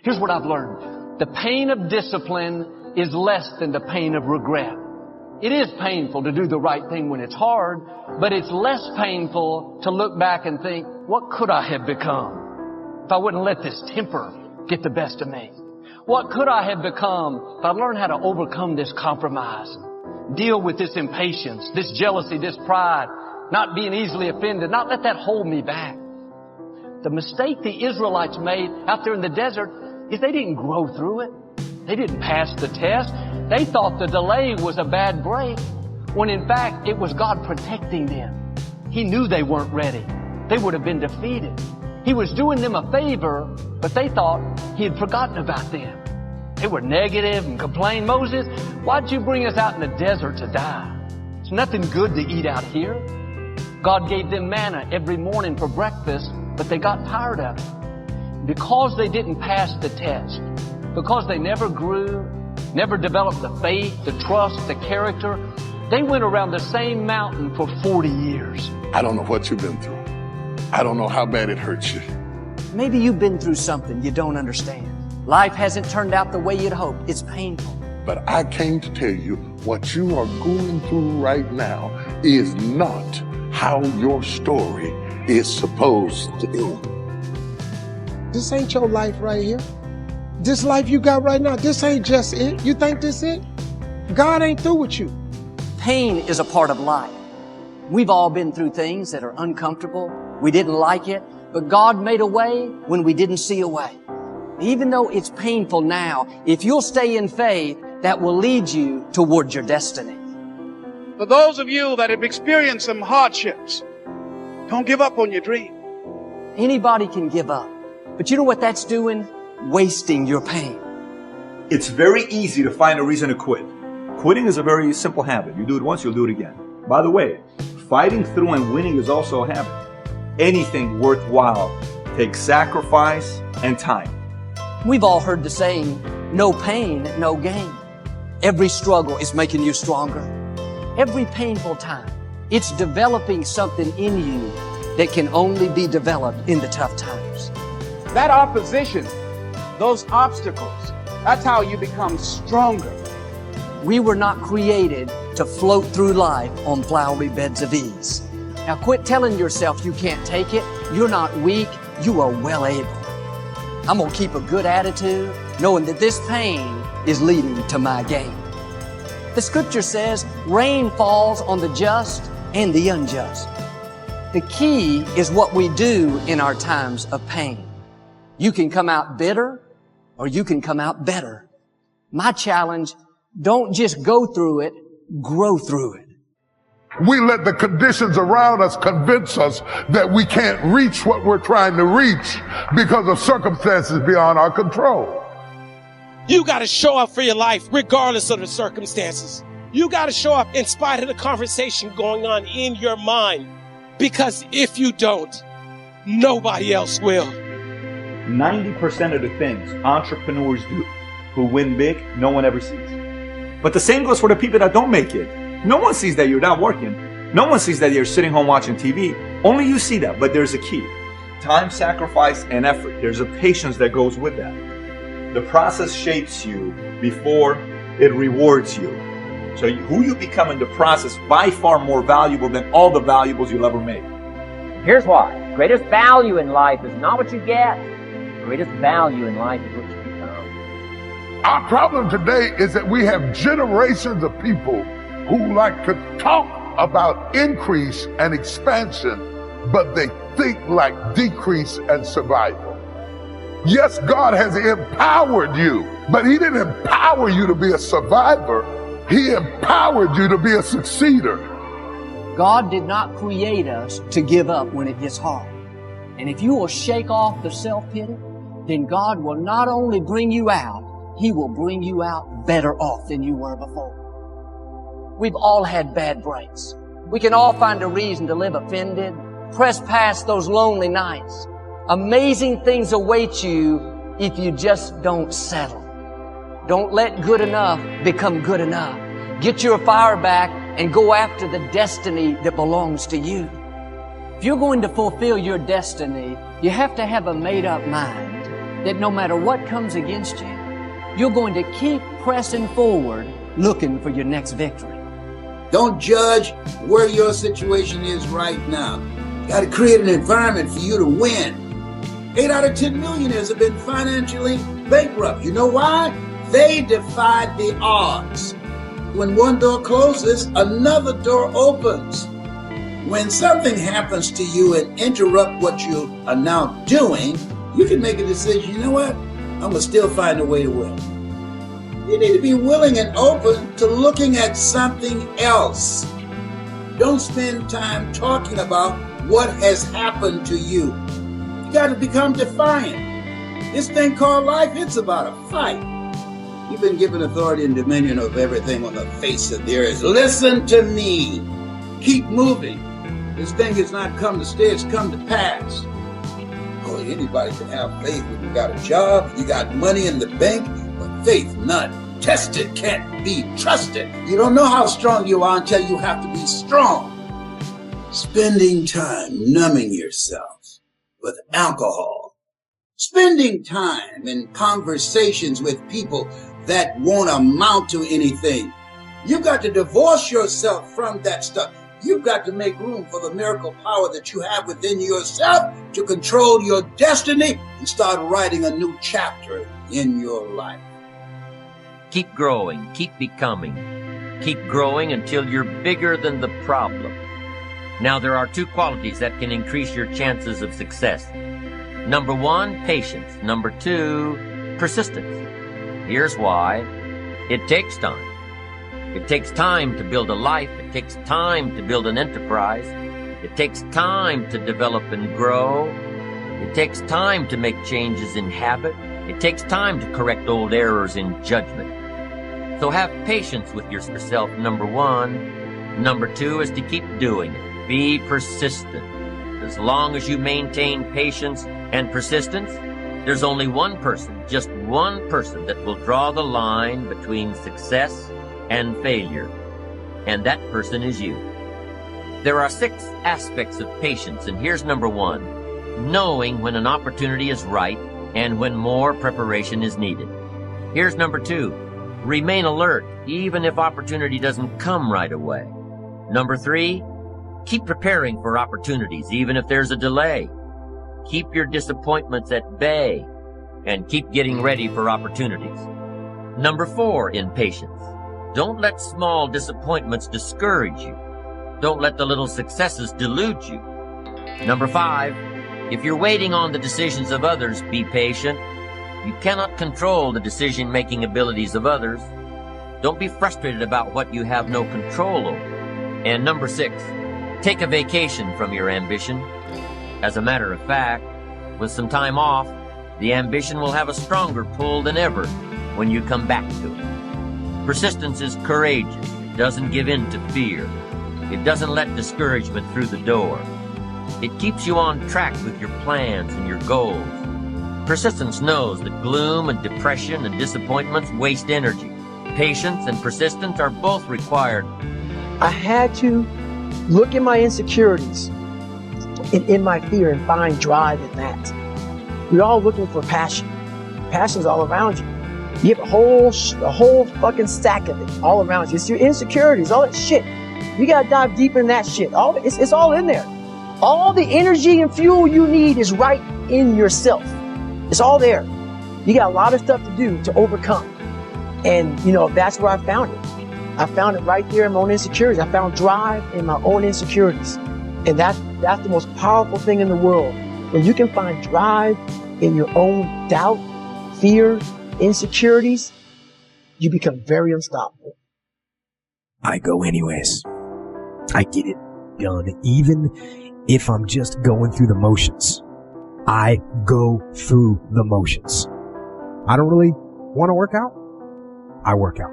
Here's what I've learned. The pain of discipline is less than the pain of regret. It is painful to do the right thing when it's hard, but it's less painful to look back and think, what could I have become if I wouldn't let this temper get the best of me? What could I have become if I learned how to overcome this compromise, deal with this impatience, this jealousy, this pride, not being easily offended, not let that hold me back? The mistake the Israelites made out there in the desert is they didn't grow through it. They didn't pass the test. They thought the delay was a bad break, when in fact it was God protecting them. He knew they weren't ready. They would have been defeated. He was doing them a favor, but they thought He had forgotten about them. They were negative and complained, Moses, why'd you bring us out in the desert to die? There's nothing good to eat out here. God gave them manna every morning for breakfast, but they got tired of it. Because they didn't pass the test, because they never grew, never developed the faith, the trust, the character, they went around the same mountain for 40 years. I don't know what you've been through. I don't know how bad it hurts you. Maybe you've been through something you don't understand. Life hasn't turned out the way you'd hoped. It's painful. But I came to tell you what you are going through right now is not how your story is supposed to end. This ain't your life right here. This life you got right now, this ain't just it. You think this it? God ain't through with you. Pain is a part of life. We've all been through things that are uncomfortable. We didn't like it, but God made a way when we didn't see a way. Even though it's painful now, if you'll stay in faith, that will lead you towards your destiny. For those of you that have experienced some hardships, don't give up on your dream. Anybody can give up. But you know what that's doing? Wasting your pain. It's very easy to find a reason to quit. Quitting is a very simple habit. You do it once, you'll do it again. By the way, fighting through and winning is also a habit. Anything worthwhile takes sacrifice and time. We've all heard the saying, no pain, no gain. Every struggle is making you stronger. Every painful time, it's developing something in you that can only be developed in the tough times. That opposition, those obstacles, that's how you become stronger. We were not created to float through life on flowery beds of ease. Now quit telling yourself you can't take it. You're not weak. You are well able. I'm going to keep a good attitude, knowing that this pain is leading to my gain. The scripture says, rain falls on the just and the unjust. The key is what we do in our times of pain. You can come out bitter, or you can come out better. My challenge, don't just go through it, grow through it. We let the conditions around us convince us that we can't reach what we're trying to reach because of circumstances beyond our control. You got to show up for your life regardless of the circumstances. You got to show up in spite of the conversation going on in your mind. Because if you don't, nobody else will. 90% of the things entrepreneurs do who win big, no one ever sees. But the same goes for the people that don't make it. No one sees that you're not working. No one sees that you're sitting home watching TV. Only you see that, but there's a key. Time, sacrifice, and effort. There's a patience that goes with that. The process shapes you before it rewards you. So who you become in the process by far more valuable than all the valuables you'll ever make. Here's why. Greatest value in life is not what you get. Greatest value in life is what you become. Our problem today is that we have generations of people who like to talk about increase and expansion, but they think like decrease and survival. Yes, God has empowered you, but He didn't empower you to be a survivor. He empowered you to be a succeeder. God did not create us to give up when it gets hard. And if you will shake off the self-pity, then God will not only bring you out, He will bring you out better off than you were before. We've all had bad breaks. We can all find a reason to live offended, press past those lonely nights. Amazing things await you if you just don't settle. Don't let good enough become good enough. Get your fire back and go after the destiny that belongs to you. If you're going to fulfill your destiny, you have to have a made-up mind. that no matter what comes against you, you're going to keep pressing forward, looking for your next victory. Don't judge where your situation is right now. You got to create an environment for you to win. 8 out of 10 millionaires have been financially bankrupt. You know why? They defied the odds. When one door closes, another door opens. When something happens to you and interrupt what you are now doing, you can make a decision. You know what? I'm going to still find a way to win. You need to be willing and open to looking at something else. Don't spend time talking about what has happened to you. You got to become defiant. This thing called life, it's about a fight. You've been given authority and dominion over everything on the face of the earth. Listen to me. Keep moving. This thing has not come to stay, it's come to pass. Oh, anybody can have faith when you got a job, you got money in the bank, but faith none. Tested, can't be trusted. You don't know how strong you are until you have to be strong. Spending time numbing yourself with alcohol. Spending time in conversations with people that won't amount to anything. You've got to divorce yourself from that stuff. You've got to make room for the miracle power that you have within yourself to control your destiny and start writing a new chapter in your life. Keep growing, keep becoming. Keep growing until you're bigger than the problem. Now, there are 2 qualities that can increase your chances of success. Number 1, patience. Number 2, persistence. Here's why. It takes time. It takes time to build a life. It takes time to build an enterprise. It takes time to develop and grow. It takes time to make changes in habit. It takes time to correct old errors in judgment. So have patience with yourself, number 1. Number 2 is to keep doing it. Be persistent. As long as you maintain patience and persistence, there's only one person, just one person, that will draw the line between success and failure. And that person is you. There are 6 aspects of patience, and here's number 1. Knowing when an opportunity is right and when more preparation is needed. Here's number 2. Remain alert, even if opportunity doesn't come right away. Number 3, keep preparing for opportunities, even if there's a delay. Keep your disappointments at bay, and keep getting ready for opportunities. Number 4 in patience, don't let small disappointments discourage you. Don't let the little successes delude you. Number 5, if you're waiting on the decisions of others, be patient. You cannot control the decision-making abilities of others. Don't be frustrated about what you have no control over. And number 6, take a vacation from your ambition. As a matter of fact, with some time off, the ambition will have a stronger pull than ever when you come back to it. Persistence is courageous. It doesn't give in to fear. It doesn't let discouragement through the door. It keeps you on track with your plans and your goals. Persistence knows that gloom and depression and disappointments waste energy. Patience and persistence are both required. I had to look at my insecurities and in my fear and find drive in that. We're all looking for passion. Passion's all around you. You have a whole fucking stack of it all around you. It's your insecurities, all that shit. You gotta dive deeper in that shit. It's all in there. All the energy and fuel you need is right in yourself. It's all there. You got a lot of stuff to do to overcome. And, that's where I found it. I found it right there in my own insecurities. I found drive in my own insecurities. And that's the most powerful thing in the world. When you can find drive in your own doubt, fear, insecurities, you become very unstoppable. I go anyways. I get it done, even if I'm just going through the motions. I go through the motions. I don't really want to work out. I work out.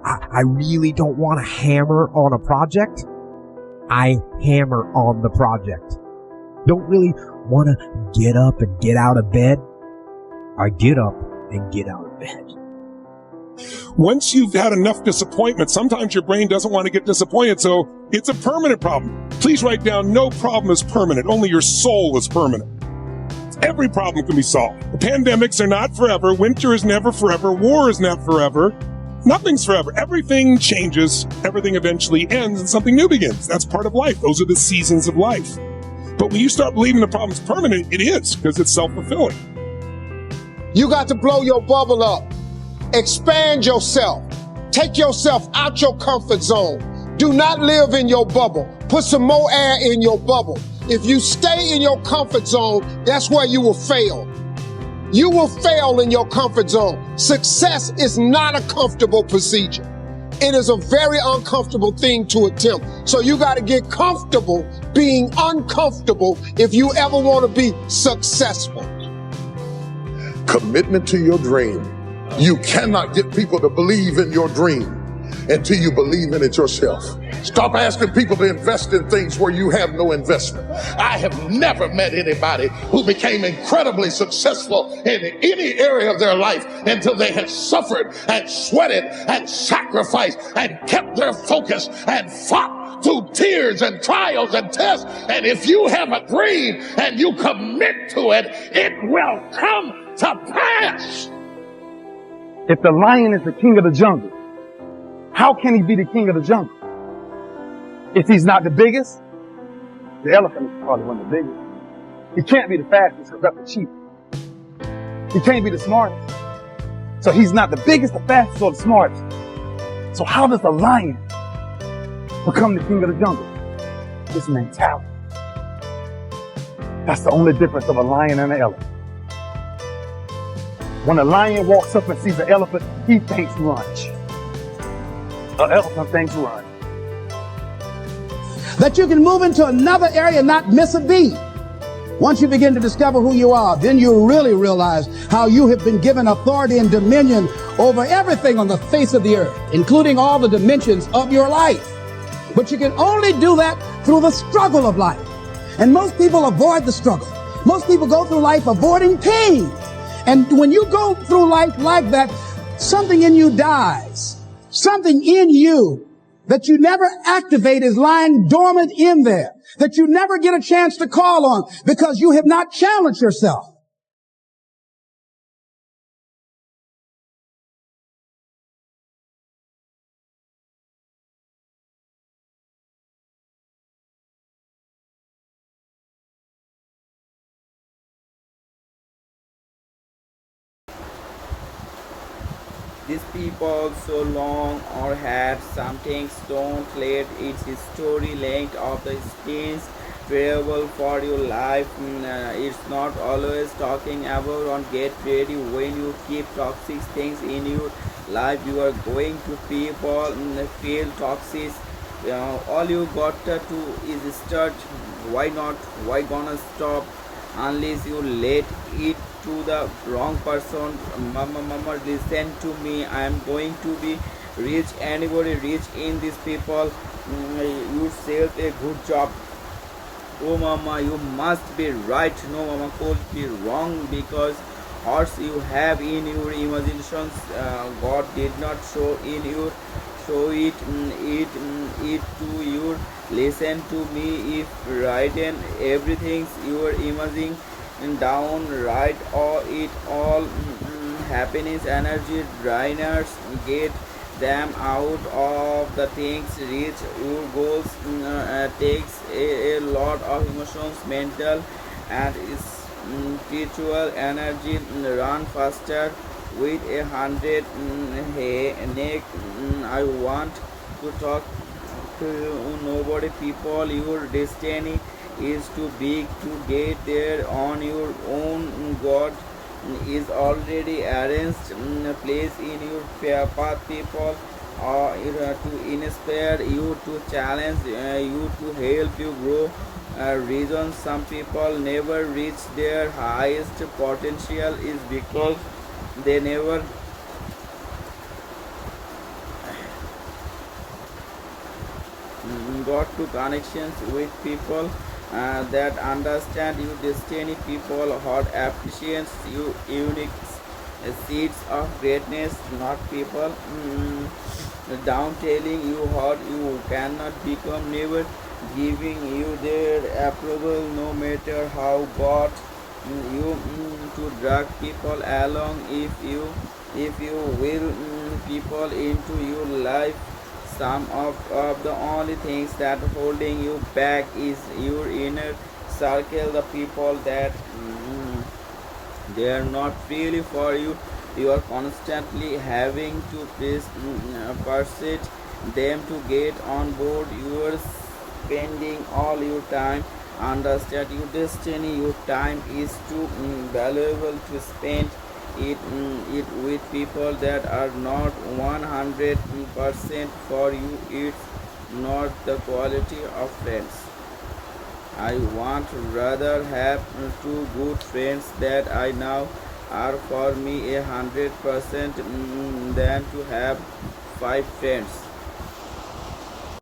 I really don't want to hammer on a project. I hammer on the project. Don't really want to get up and get out of bed. I get up and get out of bed. Once you've had enough disappointment, sometimes your brain doesn't want to get disappointed, so it's a permanent problem. Please write down, no problem is permanent. Only your soul is permanent. Every problem can be solved. Pandemics are not forever. Winter is never forever. War is not forever. Nothing's forever. Everything changes. Everything eventually ends and something new begins. That's part of life. Those are the seasons of life. But when you start believing the problem's permanent, it is, because it's self-fulfilling. You got to blow your bubble up. Expand yourself. Take yourself out your comfort zone. Do not live in your bubble. Put some more air in your bubble. If you stay in your comfort zone, that's where you will fail. You will fail in your comfort zone. Success is not a comfortable procedure. It is a very uncomfortable thing to attempt. So you got to get comfortable being uncomfortable if you ever want to be successful. Commitment to your dream. You cannot get people to believe in your dream until you believe in it yourself. Stop asking people to invest in things where you have no investment. I have never met anybody who became incredibly successful in any area of their life until they had suffered and sweated and sacrificed and kept their focus and fought through tears and trials and tests. And if you have a dream and you commit to it, it will come to pass. If the lion is the king of the jungle, how can he be the king of the jungle? If he's not the biggest, the elephant is probably one of the biggest. He can't be the fastest because that's the cheap. He can't be the smartest. So he's not the biggest, the fastest, or the smartest. So how does the lion become the king of the jungle? His mentality. That's the only difference of a lion and an elephant. When a lion walks up and sees an elephant, he thinks lunch. An elephant thinks run. That you can move into another area and not miss a beat. Once you begin to discover who you are, then you really realize how you have been given authority and dominion over everything on the face of the earth, including all the dimensions of your life. But you can only do that through the struggle of life. And most people avoid the struggle. Most people go through life avoiding pain. And when you go through life like that, something in you dies. Something in you that you never activate is lying dormant in there, that you never get a chance to call on because you have not challenged yourself. These people so long or had some things don't let its story length of the skins travel for your life. It's not always talking about on get ready. When you keep toxic things in your life, you are going to people feel toxic. All you got to is start. Why not? Why gonna stop? Unless you let it to the wrong person. Mama, listen to me. I am going to be rich. Anybody rich in these people, you self a good job. Oh mama, you must be right. No mama, could be wrong because horse you have in your imaginations, God did not show in your show it to you. Listen to me. If written everything you are imagining down, write all it all. Happiness, energy, drainers, get them out of the things. Reach your goals takes a lot of emotions, mental and spiritual energy. Run faster with 100 neck. I want to talk to nobody people. Your destiny is too big to get there on your own. God is already arranged place in your path. People to inspire you, to challenge you, to help you grow. Reason some people never reach their highest potential is because they never got to connections with people that understand your destiny. People who appreciates you unique seeds of greatness, not people down telling you what you cannot become, never giving you their approval, no matter how God you to drag people along if you will people into your life. Some of the only things that holding you back is your inner circle, the people that they are not really for you. You are constantly having to persuade them to get on board. You are spending all your time. Understand your destiny. Your time is too valuable to spend it with people that are not 100% for you. It's not the quality of friends. I want rather have two good friends that I know are for me 100% than to have 5 friends.